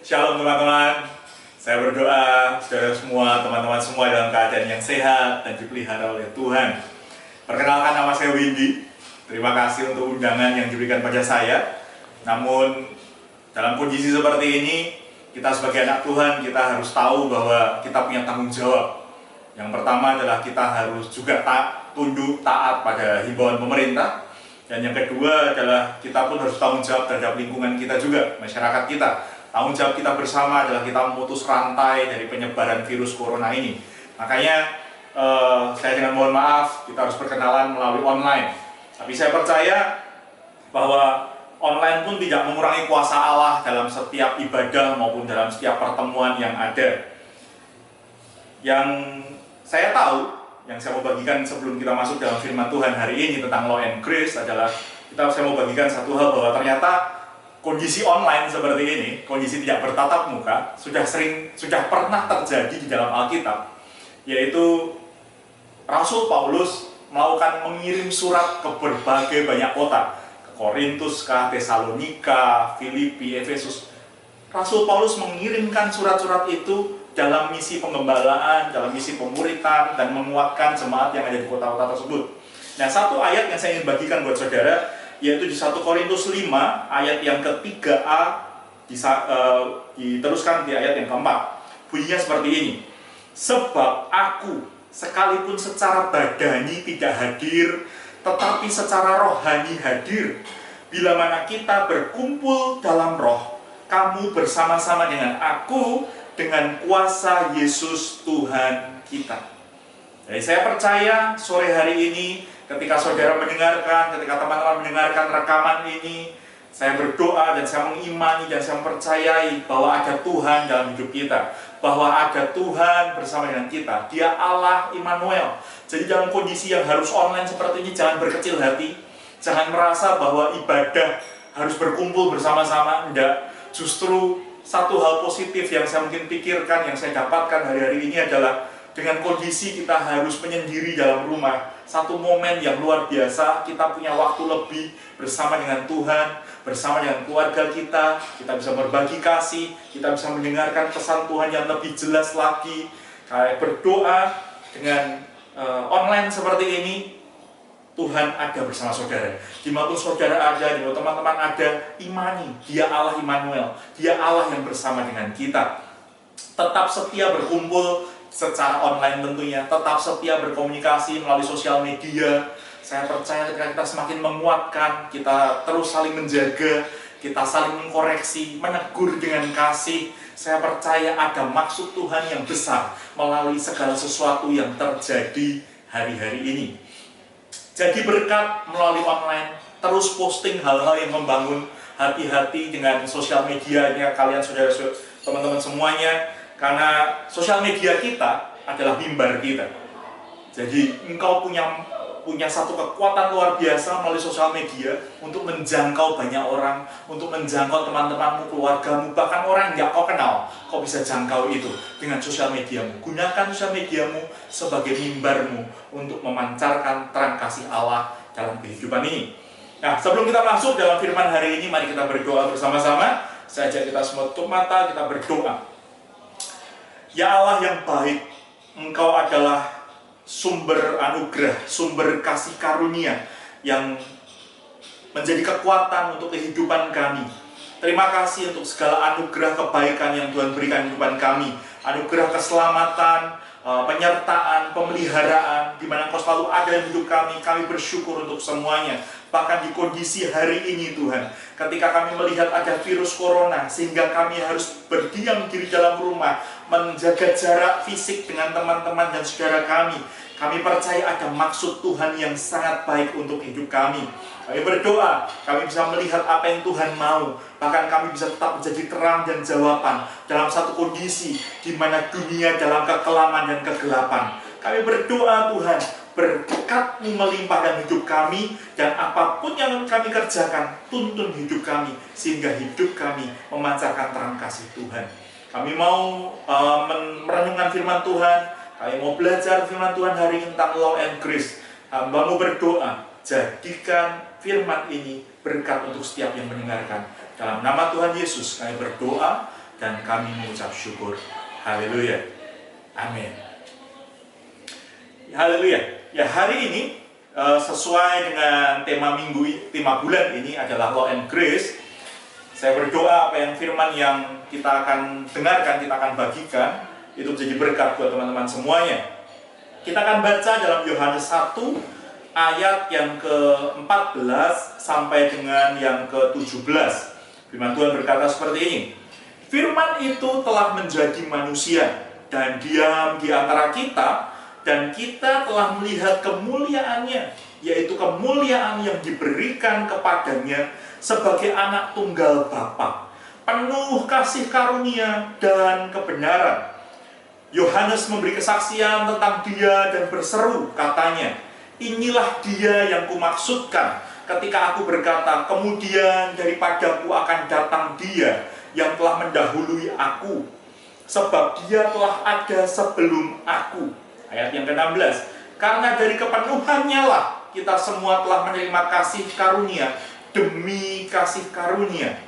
Shalom teman-teman. Saya berdoa saudara semua, teman-teman semua dalam keadaan yang sehat dan dipelihara oleh Tuhan. Perkenalkan, nama saya Windy. Terima kasih untuk undangan yang diberikan pada saya. Namun dalam kondisi seperti ini, kita sebagai anak Tuhan, kita harus tahu bahwa kita punya tanggung jawab. Yang pertama adalah kita harus juga tunduk taat pada himbauan pemerintah. Dan yang kedua adalah kita pun harus tanggung jawab terhadap lingkungan kita juga, masyarakat kita. Tanggung jawab kita bersama adalah kita memutus rantai dari penyebaran virus corona ini. Makanya saya dengan mohon maaf, kita harus berkenalan melalui online. Tapi saya percaya bahwa online pun tidak mengurangi kuasa Allah dalam setiap ibadah maupun dalam setiap pertemuan yang ada. Yang saya tahu, yang saya mau bagikan sebelum kita masuk dalam firman Tuhan hari ini tentang Law and Grace adalah saya mau bagikan satu hal bahwa ternyata kondisi online seperti ini, kondisi tidak bertatap muka, sudah pernah terjadi di dalam Alkitab, yaitu Rasul Paulus mengirim surat ke berbagai banyak kota, ke Korintus, ke Tesalonika, Filipi, Efesus. Rasul Paulus mengirimkan surat-surat itu dalam misi penggembalaan, dalam misi pemuritan, dan menguatkan jemaat yang ada di kota-kota tersebut. Nah, satu ayat yang saya ingin bagikan buat saudara, yaitu di 1 Korintus 5 ayat yang ke-3a, diteruskan di ayat yang keempat. Bunyinya seperti ini: sebab aku sekalipun secara badani tidak hadir, tetapi secara rohani hadir. Bila mana kita berkumpul dalam roh, kamu bersama-sama dengan aku dengan kuasa Yesus Tuhan kita. Jadi saya percaya sore hari ini ketika saudara mendengarkan, ketika teman-teman mendengarkan rekaman ini, saya berdoa dan saya mengimani dan saya mempercayai bahwa ada Tuhan dalam hidup kita, bahwa ada Tuhan bersama dengan kita. Dia Allah Immanuel. Jadi dalam kondisi yang harus online seperti ini, jangan berkecil hati, jangan merasa bahwa ibadah harus berkumpul bersama-sama. Enggak. Justru satu hal positif yang saya mungkin pikirkan, yang saya dapatkan hari-hari ini adalah dengan kondisi kita harus menyendiri dalam rumah, satu momen yang luar biasa, kita punya waktu lebih bersama dengan Tuhan, bersama dengan keluarga kita bisa berbagi kasih, kita bisa mendengarkan pesan Tuhan yang lebih jelas lagi. Kayak berdoa dengan online seperti ini, Tuhan ada bersama saudara. Dimanapun saudara ada, dimanapun teman-teman ada, imani, Dia Allah Immanuel, Dia Allah yang bersama dengan kita. Tetap setia berkumpul secara online tentunya, tetap setia berkomunikasi melalui sosial media. Saya percaya ketika kita semakin menguatkan, kita terus saling menjaga, kita saling mengkoreksi, menegur dengan kasih. Saya percaya ada maksud Tuhan yang besar melalui segala sesuatu yang terjadi hari-hari ini. Jadi berkat melalui online, terus posting hal-hal yang membangun, hati-hati dengan sosial medianya kalian, saudara, teman-teman semuanya. Karena sosial media kita adalah mimbar kita. Jadi engkau punya satu kekuatan luar biasa melalui sosial media untuk menjangkau banyak orang, untuk menjangkau teman-temanmu, keluargamu, bahkan orang yang gak kau kenal. Kau bisa jangkau itu dengan sosial mediamu. Gunakan sosial mediamu sebagai mimbarmu untuk memancarkan terang kasih Allah dalam kehidupan ini. Nah, sebelum kita masuk dalam firman hari ini, mari kita berdoa bersama-sama. Saya ajak kita semua tutup mata, kita berdoa. Ya Allah yang baik, Engkau adalah sumber anugerah, sumber kasih karunia yang menjadi kekuatan untuk kehidupan kami. Terima kasih untuk segala anugerah kebaikan yang Tuhan berikan kehidupan kami. Anugerah keselamatan, penyertaan, pemeliharaan, di mana Engkau selalu ada di hidup kami. Kami bersyukur untuk semuanya. Bahkan di kondisi hari ini Tuhan, ketika kami melihat ada virus corona, sehingga kami harus berdiam diri dalam rumah, menjaga jarak fisik dengan teman-teman dan saudara kami. Kami percaya ada maksud Tuhan yang sangat baik untuk hidup kami. Kami berdoa, kami bisa melihat apa yang Tuhan mau. Bahkan kami bisa tetap menjadi terang dan jawaban dalam satu kondisi di mana dunia dalam kekelaman dan kegelapan. Kami berdoa Tuhan, berkat-Mu melimpah dalam hidup kami, dan apapun yang kami kerjakan, tuntun hidup kami, sehingga hidup kami memancarkan terang kasih Tuhan. Kami mau merenungkan firman Tuhan, kami mau belajar firman Tuhan hari ini tentang Law and Grace. Hamba-Mu berdoa, jadikan firman ini berkat untuk setiap yang mendengarkan. Dalam nama Tuhan Yesus kami berdoa dan kami mengucap syukur. Haleluya. Amin. Haleluya. Ya, hari ini sesuai dengan tema bulan ini adalah Law and Grace. Saya berdoa apa yang firman yang kita akan dengarkan, kita akan bagikan, itu menjadi berkat buat teman-teman semuanya. Kita akan baca dalam Yohanes 1 ayat yang ke-14 sampai dengan yang ke-17. Firman Tuhan berkata seperti ini. Firman itu telah menjadi manusia dan diam di antara kita, dan kita telah melihat kemuliaannya, yaitu kemuliaan yang diberikan kepadanya sebagai anak tunggal Bapa, penuh kasih karunia dan kebenaran. Yohanes memberi kesaksian tentang dia dan berseru, katanya, inilah dia yang kumaksudkan ketika aku berkata, kemudian daripadaku akan datang dia yang telah mendahului aku, sebab dia telah ada sebelum aku. Ayat yang ke-16, karena dari kepenuhannya lah kita semua telah menerima kasih karunia demi kasih karunia.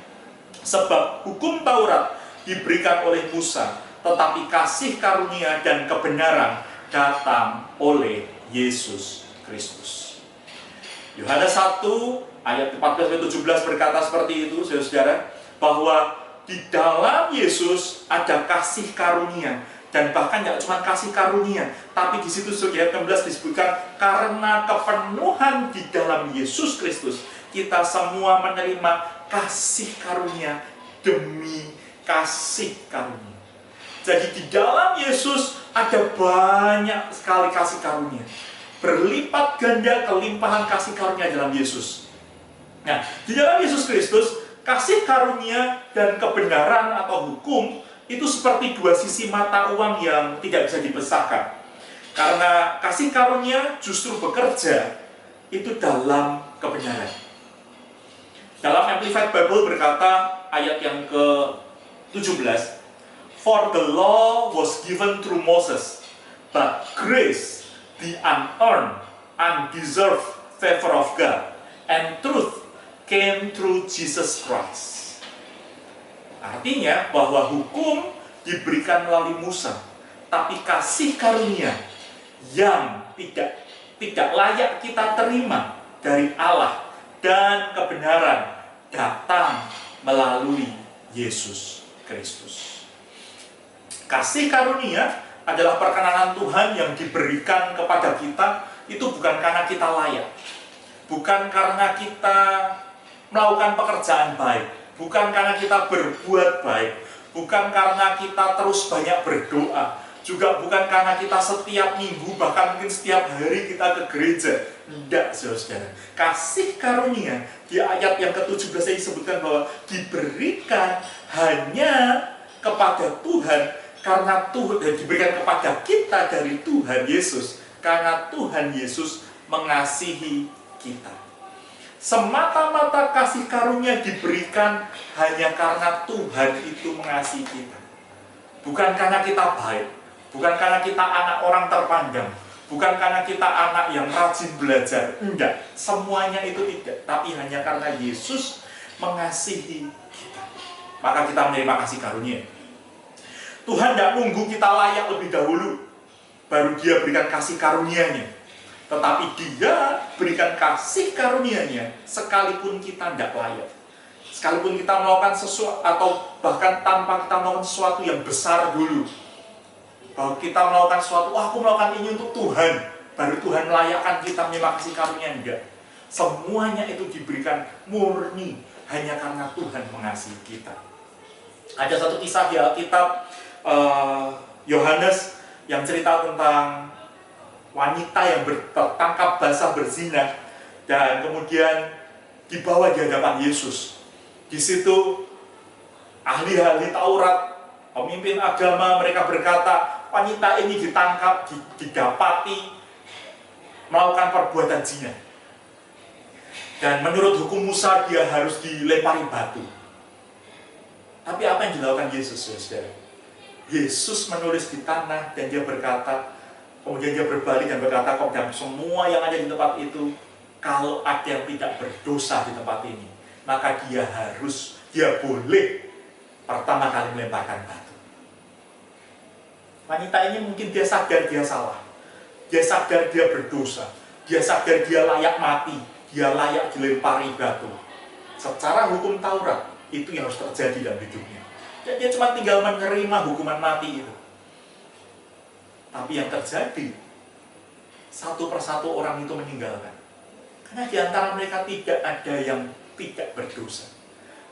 Sebab hukum Taurat diberikan oleh Musa, tetapi kasih karunia dan kebenaran datang oleh Yesus Kristus. Yohanes 1 ayat 14-17 berkata seperti itu, saudara, bahwa di dalam Yesus ada kasih karunia, dan bahkan tidak cuma kasih karunia, tapi di situ ayat 16 disebutkan karena kepenuhan di dalam Yesus Kristus kita semua menerima kasih karunia demi kasih karunia. Jadi di dalam Yesus ada banyak sekali kasih karunia, berlipat ganda kelimpahan kasih karunia dalam Yesus. Nah, di dalam Yesus Kristus kasih karunia dan kebenaran atau hukum itu seperti dua sisi mata uang yang tidak bisa dipisahkan. Karena kasih karunia justru bekerja itu dalam kebenaran. Dalam Amplified Bible berkata ayat yang ke-17, for the law was given through Moses, but grace, the unearned, undeserved favor of God, and truth came through Jesus Christ. Artinya bahwa hukum diberikan melalui Musa, tapi kasih karunia yang tidak layak kita terima dari Allah dan kebenaran datang melalui Yesus Kristus. Kasih karunia adalah perkenanan Tuhan yang diberikan kepada kita, itu bukan karena kita layak, bukan karena kita melakukan pekerjaan baik, bukan karena kita berbuat baik, bukan karena kita terus banyak berdoa, juga bukan karena kita setiap minggu, bahkan mungkin setiap hari kita ke gereja. Tidak, saudara. Kasih karunia di ayat yang ke-17 saya disebutkan bahwa diberikan hanya kepada Tuhan, karena Tuhan, dan diberikan kepada kita dari Tuhan Yesus, karena Tuhan Yesus mengasihi kita. Semata-mata kasih karunia diberikan hanya karena Tuhan itu mengasihi kita. Bukan karena kita baik, bukan karena kita anak orang terpandang, bukan karena kita anak yang rajin belajar. Enggak, semuanya itu tidak. Tapi hanya karena Yesus mengasihi kita, maka kita menerima kasih karunia. Tuhan tidak nunggu kita layak lebih dahulu, baru Dia berikan kasih karunia-Nya. Tetapi Dia berikan kasih karunia-Nya sekalipun kita tidak layak. Sekalipun kita melakukan sesuatu, atau bahkan tanpa kita melakukan sesuatu yang besar dulu. Bahwa kita melakukan sesuatu, aku melakukan ini untuk Tuhan, baru Tuhan melayakkan kita menerima kasih karunia. Enggak. Semuanya itu diberikan murni hanya karena Tuhan mengasihi kita. Ada satu kisah di Alkitab, Yohanes yang cerita tentang wanita yang tertangkap basah berzina dan kemudian dibawa di hadapan Yesus. Di situ ahli-ahli Taurat, pemimpin agama, mereka berkata, wanita ini ditangkap, didapati melakukan perbuatan zina. Dan menurut hukum Musa dia harus dilempari batu. Tapi apa yang dilakukan Yesus, saudara? Yesus menulis di tanah dan dia berkata, kemudian dia berbalik dan berkata kepada semua yang ada di tempat itu, kalau ada yang tidak berdosa di tempat ini, maka dia boleh pertama kali melemparkan batu. Wanita ini mungkin dia sadar dia salah. Dia sadar dia berdosa. Dia sadar dia layak mati. Dia layak dilempari batu. Secara hukum Taurat, itu yang harus terjadi dalam hidupnya. Dan dia cuma tinggal menerima hukuman mati itu. Tapi yang terjadi, satu persatu orang itu meninggalkan. Karena di antara mereka tidak ada yang tidak berdosa.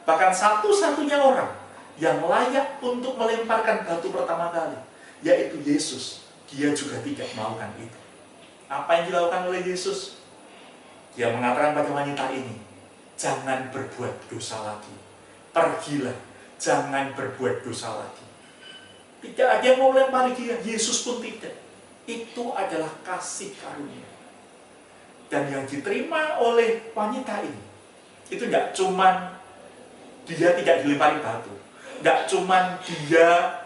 Bahkan satu-satunya orang yang layak untuk melemparkan batu pertama kali, yaitu Yesus. Dia juga tidak melakukan itu. Apa yang dilakukan oleh Yesus? Dia mengatakan pada wanita ini, jangan berbuat dosa lagi. Pergilah, jangan berbuat dosa lagi. Tidak ada yang mau lempari dia, Yesus pun tidak. Itu adalah kasih karunia. Dan yang diterima oleh wanita ini, itu tidak cuman dia tidak dilempari batu, tidak cuman dia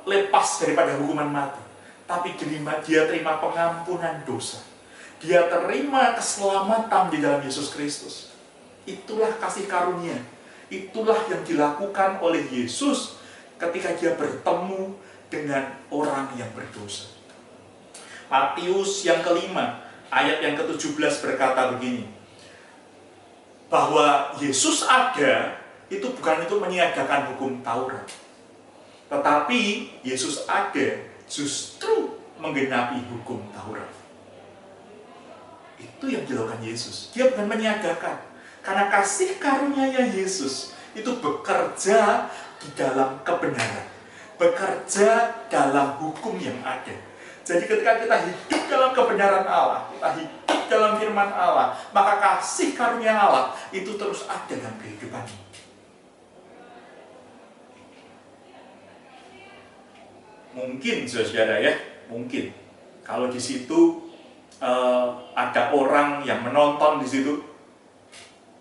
lepas daripada hukuman mati, tapi dia terima pengampunan dosa. Dia terima keselamatan di dalam Yesus Kristus. Itulah kasih karunia. Itulah yang dilakukan oleh Yesus ketika dia bertemu dengan orang yang berdosa. Matius yang kelima, ayat yang ke-17 berkata begini, bahwa Yesus ada, itu bukan untuk menyiagakan hukum Taurat. Tetapi Yesus ada justru menggenapi hukum Taurat. Itu yang dilakukan Yesus. Dia bukan menyiagakan. Karena kasih karunia-Nya Yesus itu bekerja di dalam kebenaran. Bekerja dalam hukum yang ada. Jadi ketika kita hidup dalam kebenaran Allah, kita hidup dalam firman Allah, maka kasih karunia Allah itu terus ada dalam kehidupan ini. Mungkin, saudara ya, mungkin kalau di situ ada orang yang menonton di situ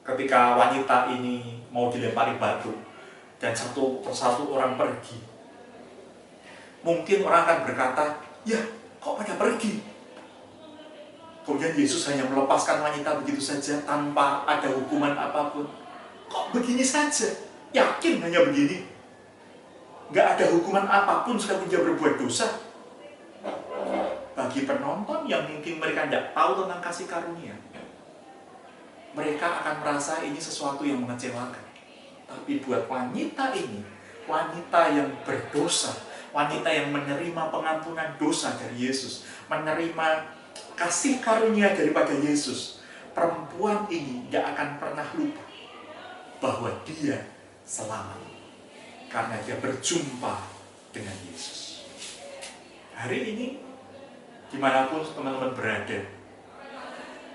ketika wanita ini mau dilempari batu dan satu persatu orang pergi. Mungkin orang akan berkata, ya kok pada pergi? Kemudian Yesus hanya melepaskan wanita begitu saja tanpa ada hukuman apapun. Kok begini saja? Yakin hanya begini? Gak ada hukuman apapun sekalipun dia berbuat dosa. Bagi penonton yang mungkin mereka tidak tahu tentang kasih karunia, mereka akan merasa ini sesuatu yang mengecewakan. Tapi buat wanita ini, wanita yang berdosa, wanita yang menerima pengampunan dosa dari Yesus, menerima kasih karunia daripada Yesus, perempuan ini tidak akan pernah lupa bahwa dia selamat karena dia berjumpa dengan Yesus. Hari ini, dimanapun teman-teman berada,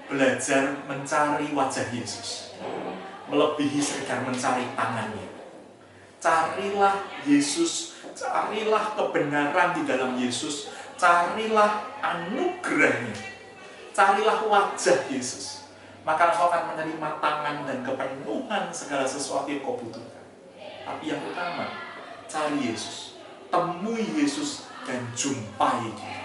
belajar mencari wajah Yesus, melebihi sekedar mencari tangannya. Carilah Yesus, carilah kebenaran di dalam Yesus, carilah anugerahnya, carilah wajah Yesus. Maka engkau akan menerima tangan dan kepenuhan segala sesuatu yang kau butuhkan. Tapi yang utama, cari Yesus, temui Yesus dan jumpai Dia.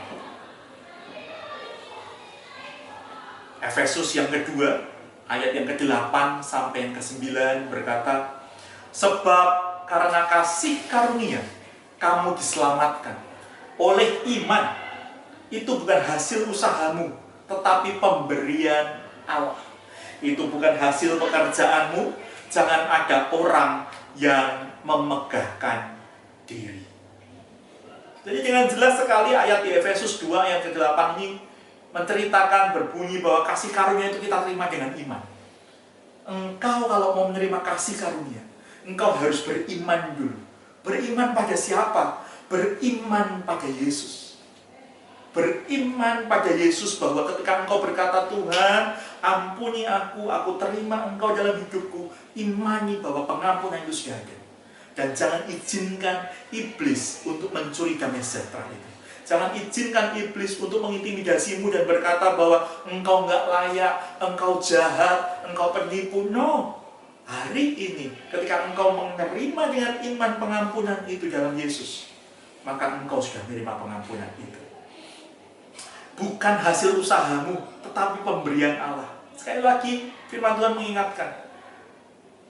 Efesus yang kedua, ayat yang ke-8 sampai yang ke-9 berkata, sebab karena kasih karunia kamu diselamatkan oleh iman. Itu bukan hasil usahamu, tetapi pemberian Allah. Itu bukan hasil pekerjaanmu. Jangan ada orang yang memegahkan diri. Jadi dengan jelas sekali ayat di Efesus 2 ayat ke-8 ini menceritakan, berbunyi bahwa kasih karunia itu kita terima dengan iman. Engkau kalau mau menerima kasih karunia, engkau harus beriman dulu. Beriman pada siapa? Beriman pada Yesus. Beriman pada Yesus bahwa ketika engkau berkata, Tuhan ampuni aku terima engkau dalam hidupku, imani bahwa pengampunan itu sudah ada. Dan jangan izinkan iblis untuk mencuri damai sejahtera itu. Jangan izinkan iblis untuk mengintimidasimu dan berkata bahwa engkau nggak layak, engkau jahat, engkau penipu. No. Hari ini, ketika engkau menerima dengan iman pengampunan itu dalam Yesus, maka engkau sudah menerima pengampunan itu. Bukan hasil usahamu, tetapi pemberian Allah. Sekali lagi, firman Tuhan mengingatkan,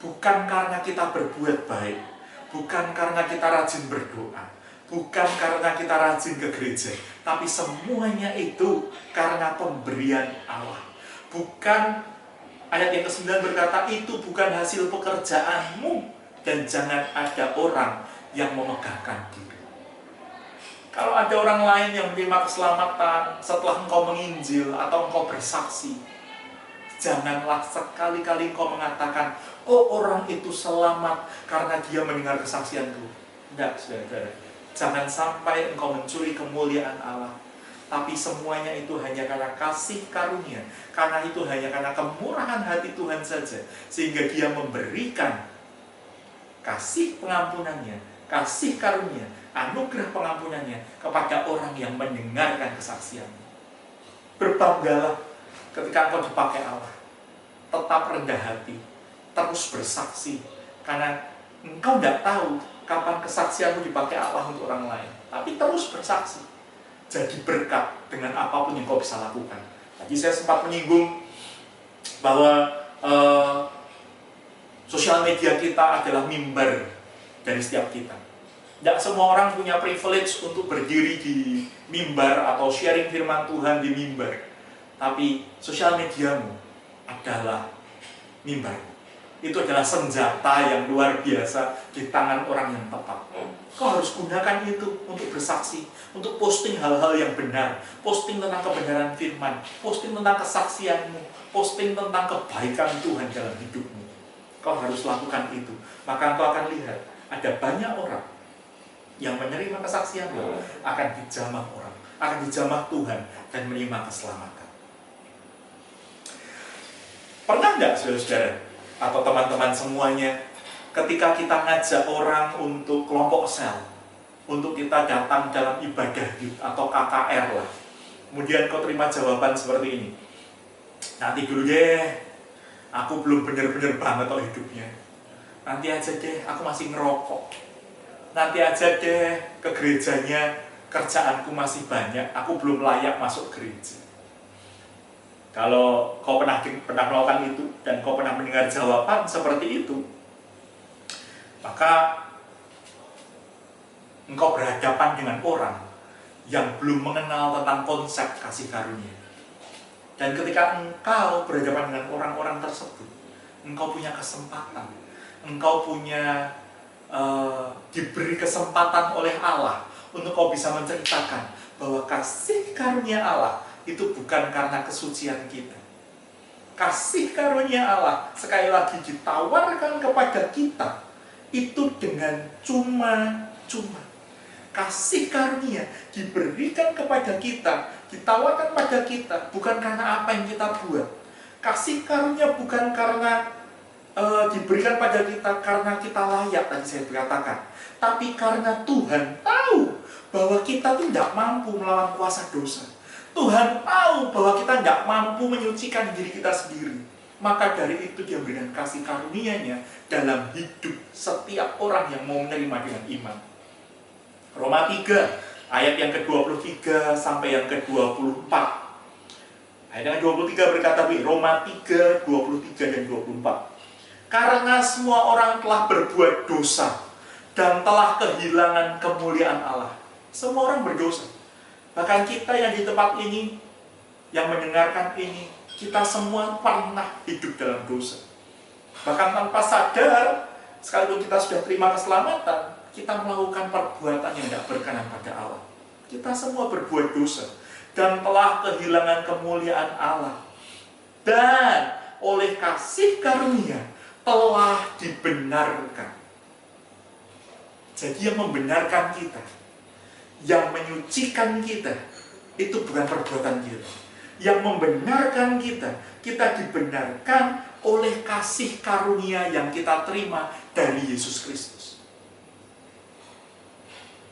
bukan karena kita berbuat baik, bukan karena kita rajin berdoa, bukan karena kita rajin ke gereja, tapi semuanya itu karena pemberian Allah. Bukan, ayat yang ke-9 berkata, itu bukan hasil pekerjaanmu, dan jangan ada orang yang memegahkan diri. Kalau ada orang lain yang menerima keselamatan setelah engkau menginjil atau engkau bersaksi, janganlah sekali-kali engkau mengatakan, oh orang itu selamat karena dia mendengar kesaksianku. Tidak, saudara-saudara. Jangan sampai engkau mencuri kemuliaan Allah. Tapi semuanya itu hanya karena kasih karunia. Karena itu hanya karena kemurahan hati Tuhan saja. Sehingga dia memberikan kasih pengampunannya, kasih karunia, anugerah pengampunannya kepada orang yang mendengarkan kesaksiannya. Berbanggalah ketika engkau dipakai Allah. Tetap rendah hati, terus bersaksi. Karena engkau tidak tahu kapan kesaksianmu dipakai Allah untuk orang lain. Tapi terus bersaksi. Jadi berkat dengan apapun yang kau bisa lakukan. Tadi saya sempat menyinggung bahwa sosial media kita adalah mimbar dari setiap kita. Tidak semua orang punya privilege untuk berdiri di mimbar atau sharing firman Tuhan di mimbar. Tapi sosial mediamu adalah mimbar. Itu adalah senjata yang luar biasa di tangan orang yang tepat. Kau harus gunakan itu untuk bersaksi, untuk posting hal-hal yang benar, posting tentang kebenaran firman, posting tentang kesaksianmu, posting tentang kebaikan Tuhan dalam hidupmu. Kau harus lakukan itu. Maka kau akan lihat ada banyak orang yang menerima kesaksianmu, akan dijamah orang, akan dijamah Tuhan dan menerima keselamatan. Pernah enggak saudara-saudara atau teman-teman semuanya, ketika kita ngajak orang untuk kelompok sel, untuk kita datang dalam ibadah youth atau KKR lah, kemudian kau terima jawaban seperti ini, nanti dulu deh, aku belum benar-benar banget kok hidupnya, nanti aja deh, aku masih ngerokok, nanti aja deh, ke gerejanya kerjaanku masih banyak, aku belum layak masuk gereja. Kalau kau pernah melakukan itu dan kau pernah mendengar jawaban seperti itu, maka engkau berhadapan dengan orang yang belum mengenal tentang konsep kasih karunia. Dan ketika engkau berhadapan dengan orang-orang tersebut, engkau punya kesempatan, engkau punya diberi kesempatan oleh Allah untuk kau bisa menceritakan bahwa kasih karunia Allah itu bukan karena kesucian kita. Kasih karunia Allah sekali lagi ditawarkan kepada kita itu dengan cuma-cuma. Kasih karunia diberikan kepada kita, ditawarkan pada kita bukan karena apa yang kita buat. Kasih karunia bukan karena diberikan pada kita karena kita layak, tadi saya berkatakan, tapi karena Tuhan tahu bahwa kita tidak mampu melawan kuasa dosa. Tuhan tahu bahwa kita tidak mampu menyucikan diri kita sendiri. Maka dari itu dia memberikan kasih karunia-Nya dalam hidup setiap orang yang mau menerima dengan iman. Roma 3 ayat yang ke-23 sampai yang ke-24. Ayat yang ke-23 berkata, Roma 3, 23 dan 24. Karena semua orang telah berbuat dosa dan telah kehilangan kemuliaan Allah. Semua orang berdosa. Bahkan kita yang di tempat ini, yang mendengarkan ini, kita semua pernah hidup dalam dosa. Bahkan tanpa sadar, sekalipun kita sudah terima keselamatan, kita melakukan perbuatan yang tidak berkenan pada Allah. Kita semua berbuat dosa dan telah kehilangan kemuliaan Allah. Dan oleh kasih karunia telah dibenarkan. Jadi yang membenarkan kita, yang menyucikan kita, itu bukan perbuatan kita. Yang membenarkan kita, kita dibenarkan oleh kasih karunia yang kita terima dari Yesus Kristus.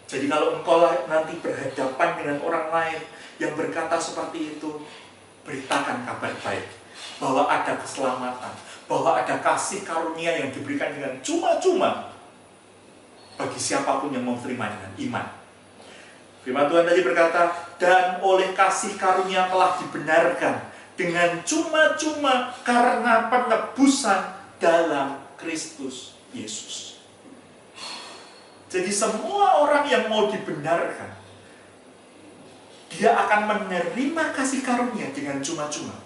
Jadi kalau engkau nanti berhadapan dengan orang lain yang berkata seperti itu, beritakan kabar baik, bahwa ada keselamatan, bahwa ada kasih karunia yang diberikan dengan cuma-cuma bagi siapapun yang mau terima dengan iman. Firman Tuhan tadi berkata, dan oleh kasih karunia telah dibenarkan dengan cuma-cuma karena penebusan dalam Kristus Yesus. Jadi semua orang yang mau dibenarkan, dia akan menerima kasih karunia dengan cuma-cuma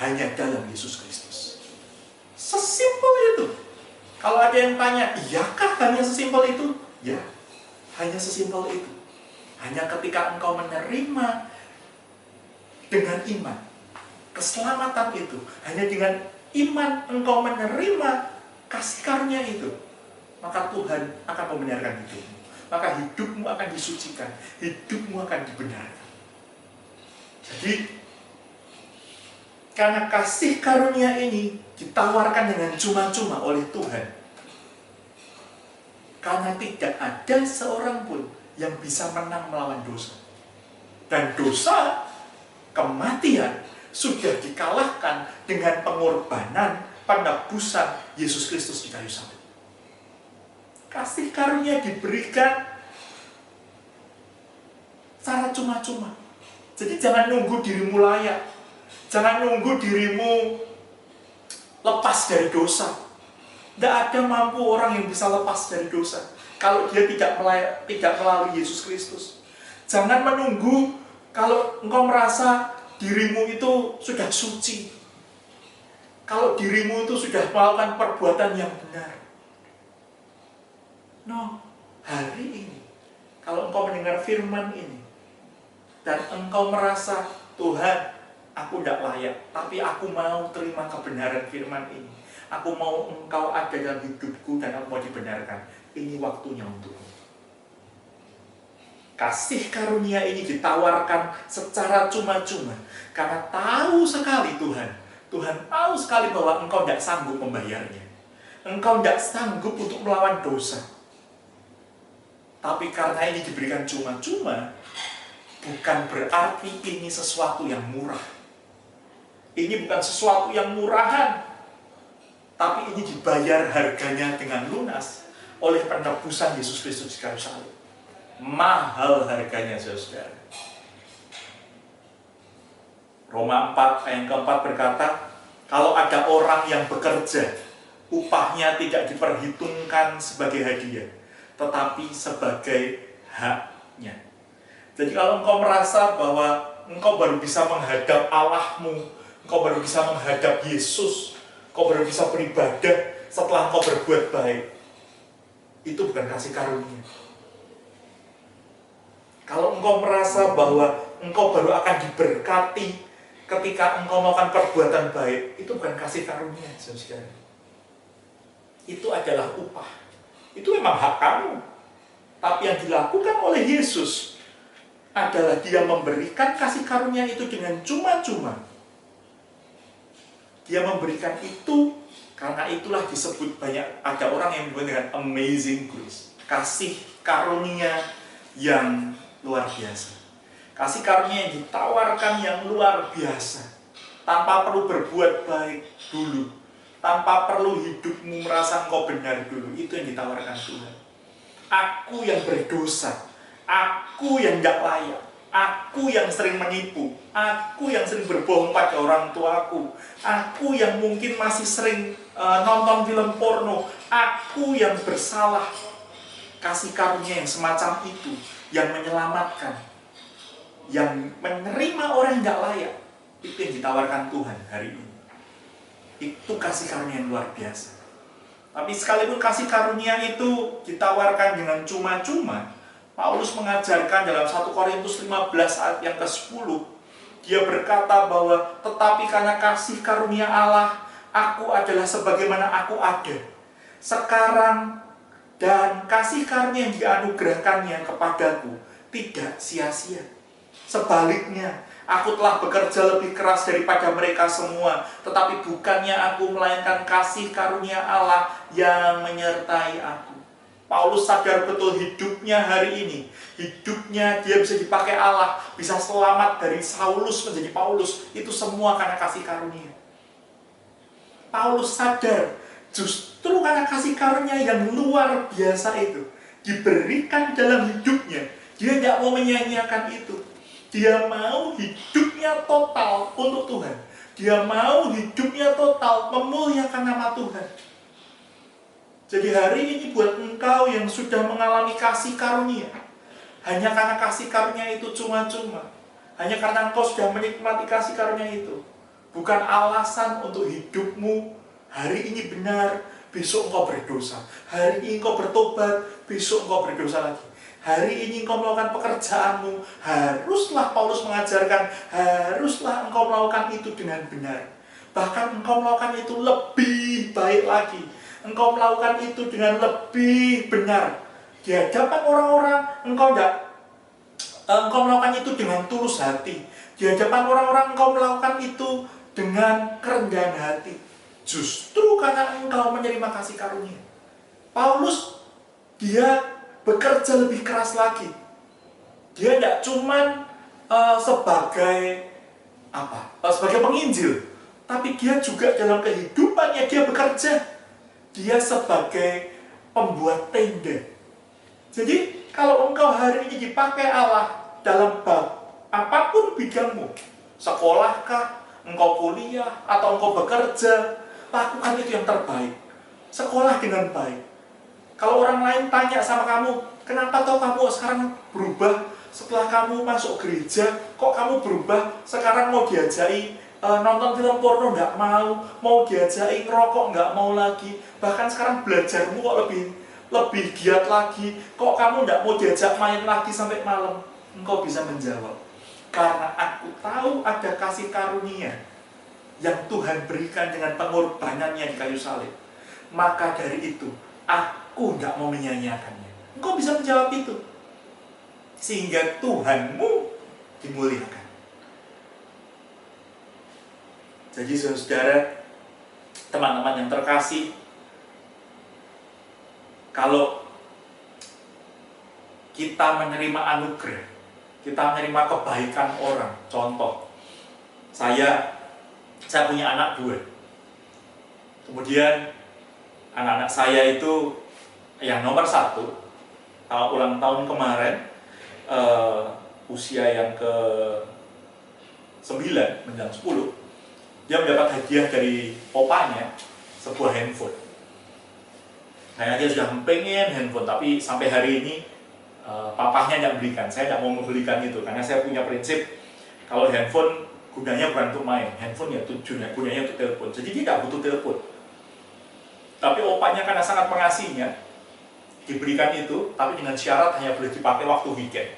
hanya dalam Yesus Kristus. Sesimpel itu. Kalau ada yang tanya, iyakah hanya sesimpel itu? Ya, hanya sesimpel itu. Hanya ketika engkau menerima dengan iman keselamatan itu, hanya dengan iman engkau menerima kasih karunia itu, maka Tuhan akan membenarkan hidupmu. Maka hidupmu akan disucikan, hidupmu akan dibenarkan. Jadi, karena kasih karunia ini ditawarkan dengan cuma-cuma oleh Tuhan, karena tidak ada seorang pun yang bisa menang melawan dosa. Dan dosa, kematian, sudah dikalahkan dengan pengorbanan, penebusan Yesus Kristus di kayu salib. Kasih karunia diberikan secara cuma-cuma. Jadi jangan nunggu dirimu layak. Jangan nunggu dirimu lepas dari dosa. Tidak ada mampu orang yang bisa lepas dari dosa kalau dia tidak melalui Yesus Kristus. Jangan menunggu kalau engkau merasa dirimu itu sudah suci, kalau dirimu itu sudah melakukan perbuatan yang benar. No, hari ini kalau engkau mendengar firman ini dan engkau merasa, Tuhan, aku tidak layak, tapi aku mau terima kebenaran firman ini. Aku mau engkau ada dalam hidupku dan aku mau dibenarkan. Ini waktunya untukmu. Kasih karunia ini ditawarkan secara cuma-cuma. Karena tahu sekali Tuhan tahu sekali bahwa engkau tidak sanggup membayarnya. Engkau tidak sanggup untuk melawan dosa. Tapi karena ini diberikan cuma-cuma, bukan berarti ini sesuatu yang murah. Ini bukan sesuatu yang murahan, tapi ini dibayar harganya dengan lunas oleh penebusan Yesus Kristus di kayu salib. Mahal harganya, saudara. Roma 4 ayat keempat berkata, kalau ada orang yang bekerja, upahnya tidak diperhitungkan sebagai hadiah, tetapi sebagai haknya. Jadi kalau engkau merasa bahwa engkau baru bisa menghadap Allahmu, engkau baru bisa menghadap Yesus, engkau baru bisa beribadah setelah engkau berbuat baik, itu bukan kasih karunia. Kalau engkau merasa bahwa engkau baru akan diberkati ketika engkau melakukan perbuatan baik, itu bukan kasih karunia, saudara. Itu adalah upah. Itu memang hak kamu. Tapi yang dilakukan oleh Yesus adalah dia memberikan kasih karunia itu dengan cuma-cuma. Dia memberikan itu karena itulah disebut banyak, ada orang yang menyebut dengan amazing grace. Kasih karunia yang luar biasa. Kasih karunia yang ditawarkan yang luar biasa. Tanpa perlu berbuat baik dulu. Tanpa perlu hidupmu merasa engkau benar dulu. Itu yang ditawarkan Tuhan. Aku yang berdosa. Aku yang tidak layak. Aku yang sering menipu. Aku yang sering berbohong pada orang tuaku. Aku yang mungkin masih sering nonton film porno. Aku yang bersalah. Kasih karunia yang semacam itu, yang menyelamatkan, yang menerima orang yang tidak layak, itu yang ditawarkan Tuhan hari ini. Itu kasih karunia yang luar biasa. Tapi sekalipun kasih karunia itu ditawarkan dengan cuma-cuma, Paulus mengajarkan dalam 1 Korintus 15 ayat yang ke-10, dia berkata bahwa tetapi karena kasih karunia Allah, aku adalah sebagaimana aku ada sekarang, dan kasih karunia yang dianugerahkannya kepadaku tidak sia-sia. Sebaliknya, aku telah bekerja lebih keras daripada mereka semua, tetapi bukannya aku, melainkan kasih karunia Allah yang menyertai aku. Paulus sadar betul hidupnya hari ini, hidupnya dia bisa dipakai Allah, bisa selamat dari Saulus menjadi Paulus, itu semua karena kasih karunia. Paulus sadar justru karena kasih karunia yang luar biasa itu diberikan dalam hidupnya, dia tidak mau menyia-nyiakan itu. Dia mau hidupnya total untuk Tuhan. Dia mau hidupnya total memuliakan nama Tuhan. Jadi hari ini buat engkau yang sudah mengalami kasih karunia, hanya karena kasih karunia itu cuma-cuma, hanya karena engkau sudah menikmati kasih karunia itu, bukan alasan untuk hidupmu hari ini benar, besok engkau berdosa. Hari ini engkau bertobat, besok engkau berdosa lagi. Hari ini engkau melakukan pekerjaanmu, haruslah Paulus mengajarkan, haruslah engkau melakukan itu dengan benar. Bahkan engkau melakukan itu lebih baik lagi. Engkau melakukan itu dengan lebih benar. Di hadapan orang-orang, engkau melakukan itu dengan tulus hati. Di hadapan orang-orang, engkau melakukan itu dengan kerendahan hati. Justru karena engkau menerima kasih karunia. Paulus, dia bekerja lebih keras lagi. Dia tidak cuma sebagai penginjil, tapi dia juga dalam kehidupannya dia bekerja. Dia sebagai pembuat tenda. Jadi kalau engkau hari ini dipakai Allah dalam bab apapun bidangmu, sekolahkah, engkau kuliah, atau engkau bekerja, lakukan itu yang terbaik. Sekolah dengan baik. Kalau orang lain tanya sama kamu, kenapa toh kamu sekarang berubah setelah kamu masuk gereja, kok kamu berubah sekarang mau diajai nonton film porno nggak mau diajai ngerokok nggak mau lagi, bahkan sekarang belajarmu kok lebih giat lagi, kok kamu nggak mau diajak main lagi sampai malam. Engkau bisa menjawab, karena aku tahu ada kasih karunia yang Tuhan berikan dengan pengorbanannya di kayu salib. Maka dari itu, aku nggak mau menyanyiakannya. Engkau bisa menjawab itu, sehingga Tuhanmu dimuliakan. Jadi saudara, teman-teman yang terkasih, kalau kita menerima anugerah, kita menerima kebaikan orang, contoh, saya punya anak 2. Kemudian anak-anak saya itu yang nomor 1, ulang tahun kemarin, usia yang ke 9 menjelang 10, dia mendapat hadiah dari opanya sebuah handphone. Kayaknya dia sudah pengen handphone, tapi sampai hari ini papahnya tidak belikan. Saya tidak mau membelikan itu, karena saya punya prinsip, kalau handphone gunanya bukan untuk main, handphone ya gunanya untuk telepon. Jadi dia tidak butuh telepon. Tapi opanya karena sangat mengasihinya, diberikan itu, tapi dengan syarat hanya boleh dipakai waktu weekend.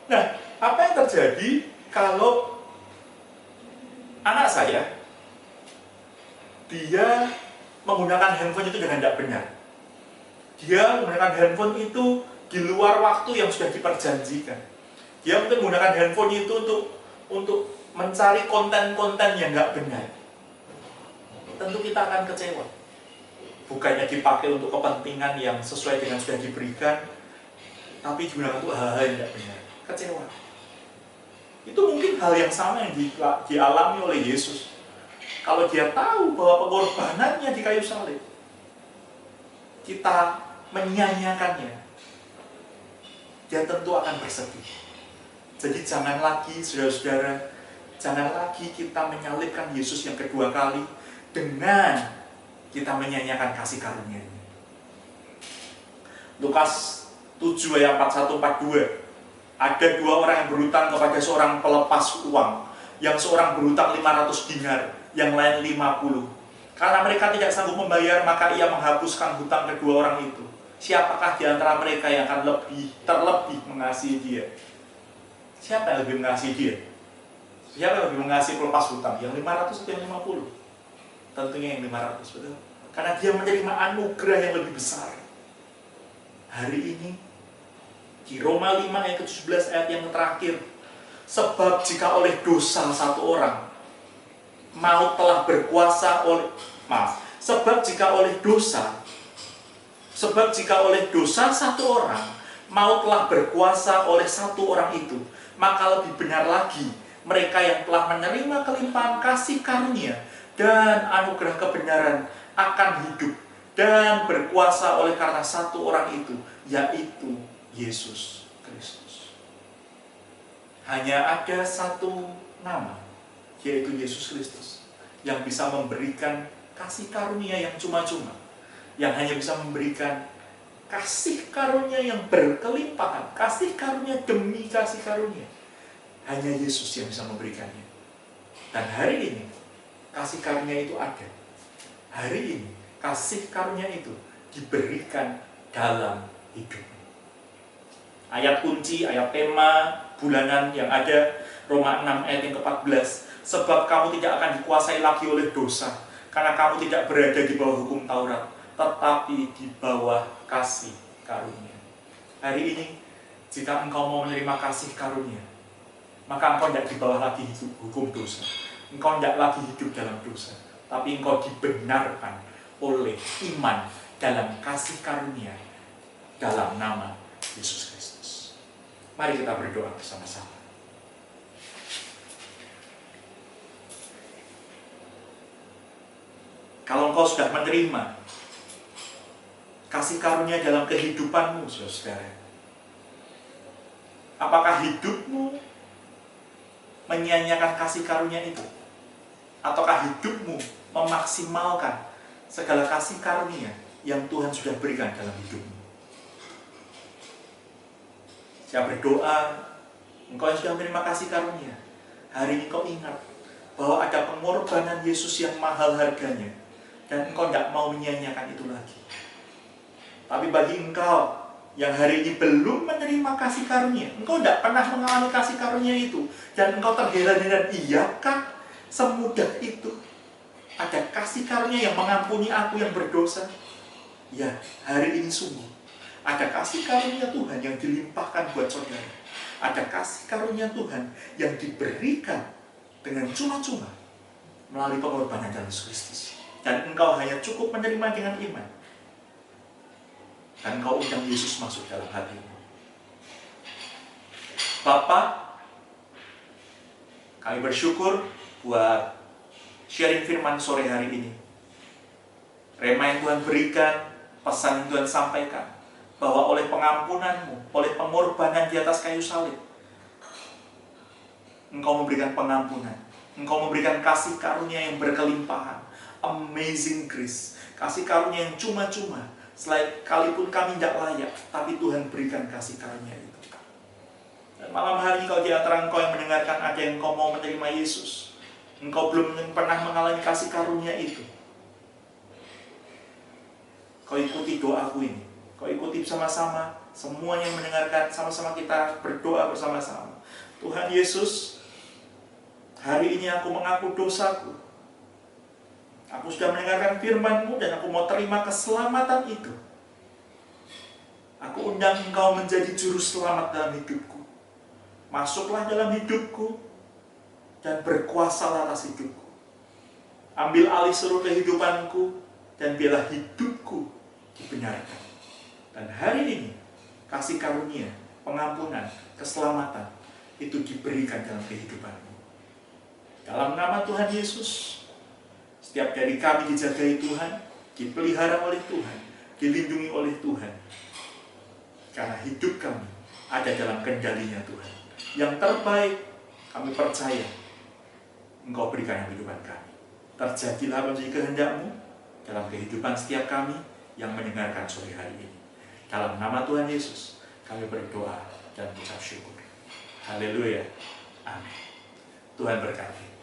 Nah, apa yang terjadi kalau anak saya, dia menggunakan handphone itu dengan tidak benar. Dia menggunakan handphone itu di luar waktu yang sudah diperjanjikan. Dia mungkin menggunakan handphone itu untuk mencari konten-konten yang nggak benar. Tentu kita akan kecewa. Bukannya dipakai untuk kepentingan yang sesuai dengan sudah diberikan, tapi digunakan untuk hal-hal yang tidak benar. Kecewa. Itu mungkin hal yang sama yang dialami oleh Yesus. Kalau dia tahu bahwa pengorbanannya di kayu salib, kita menyanyiakannya, dia tentu akan bersedih. Jadi jangan lagi, saudara-saudara, jangan lagi kita menyalibkan Yesus yang kedua kali dengan kita menyanyiakan kasih karunia-Nya. Lukas 7 ayat 41-42. Ada 2 orang yang berhutang kepada seorang pelepas uang. Yang seorang berhutang 500 dinar, yang lain 50. Karena mereka tidak sanggup membayar, maka ia menghapuskan hutang kedua orang itu. Siapakah di antara mereka yang akan terlebih mengasihi dia? Siapa yang lebih mengasihi dia? Siapa yang lebih mengasihi pelepas hutang? Yang 500 atau yang 50? Tentunya yang 500, betul? Karena dia menerima anugerah yang lebih besar. Hari ini, di Roma 5 ayat ke-17 ayat yang terakhir, sebab jika oleh dosa satu orang, maut telah berkuasa sebab jika oleh dosa satu orang, maut telah berkuasa oleh satu orang itu, maka lebih benar lagi mereka yang telah menerima kelimpahan kasih karunia dan anugerah kebenaran akan hidup dan berkuasa oleh karena satu orang itu, yaitu Yesus Kristus. Hanya ada satu nama, yaitu Yesus Kristus, yang bisa memberikan kasih karunia yang cuma-cuma, yang hanya bisa memberikan kasih karunia yang berkelimpahan, kasih karunia demi kasih karunia. Hanya Yesus yang bisa memberikannya. Dan hari ini, kasih karunia itu ada. Hari ini, kasih karunia itu diberikan dalam hidupmu. Ayat kunci, ayat tema bulanan yang ada, Roma 6 ayat yang ke-14. Sebab kamu tidak akan dikuasai lagi oleh dosa, karena kamu tidak berada di bawah hukum Taurat, tetapi di bawah kasih karunia. Hari ini, jika engkau mau menerima kasih karunia, maka engkau tidak di bawah lagi hukum dosa. Engkau tidak lagi hidup dalam dosa, tapi engkau dibenarkan oleh iman dalam kasih karunia dalam nama Yesus Kristus. Mari kita berdoa bersama-sama. Kalau engkau sudah menerima kasih karunia dalam kehidupanmu, saudara, apakah hidupmu menyia-nyiakan kasih karunia itu? Ataukah hidupmu memaksimalkan segala kasih karunia yang Tuhan sudah berikan dalam hidupmu? Saya berdoa, engkau yang sudah menerima kasih karunia, hari ini kau ingat bahwa ada pengorbanan Yesus yang mahal harganya, dan engkau tidak mau menyia-nyiakan itu lagi. Tapi bagi engkau yang hari ini belum menerima kasih karunia, engkau tidak pernah mengalami kasih karunia itu, dan engkau terheran-heran, iyakah semudah itu ada kasih karunia yang mengampuni aku yang berdosa? Ya, hari ini sungguh ada kasih karunia Tuhan yang dilimpahkan buat saudara. Ada kasih karunia Tuhan yang diberikan dengan cuma-cuma melalui pengorbanan Yesus Kristus. Dan engkau hanya cukup menerima dengan iman. Dan engkau undang Yesus masuk dalam hatimu. Bapa, kami bersyukur buat sharing firman sore hari ini. Rema yang Tuhan berikan, pesan yang Tuhan sampaikan, bahwa oleh pengampunanmu, oleh pengorbanan di atas kayu salib, engkau memberikan pengampunan, engkau memberikan kasih karunia yang berkelimpahan. Amazing grace, kasih karunia yang cuma-cuma, sekalipun kami tidak layak, tapi Tuhan berikan kasih karunia itu. Dan malam hari kalau di antara engkau yang mendengarkan ada yang engkau mau menerima Yesus, engkau belum pernah mengalami kasih karunia itu, kau ikuti doaku ini, kau ikuti bersama-sama, semua yang mendengarkan, sama-sama kita berdoa bersama-sama. Tuhan Yesus, hari ini aku mengaku dosaku. Aku sudah mendengarkan firman-Mu dan aku mau terima keselamatan itu. Aku undang Engkau menjadi juru selamat dalam hidupku. Masuklah dalam hidupku dan berkuasalah atas hidupku. Ambil alih seluruh kehidupanku dan biarlah hidupku dibenarkan. Dan hari ini kasih karunia, pengampunan, keselamatan itu diberikan dalam kehidupanmu. Dalam nama Tuhan Yesus, setiap dari kami dijagai Tuhan, dipelihara oleh Tuhan, dilindungi oleh Tuhan. Karena hidup kami ada dalam kendalinya Tuhan. Yang terbaik kami percaya Engkau berikan dalam kehidupan kami. Terjadilah menjadi kehendak-Mu dalam kehidupan setiap kami yang mendengarkan sore hari ini. Dalam nama Tuhan Yesus kami berdoa dan mengucap syukur. Haleluya. Amin. Tuhan berkati.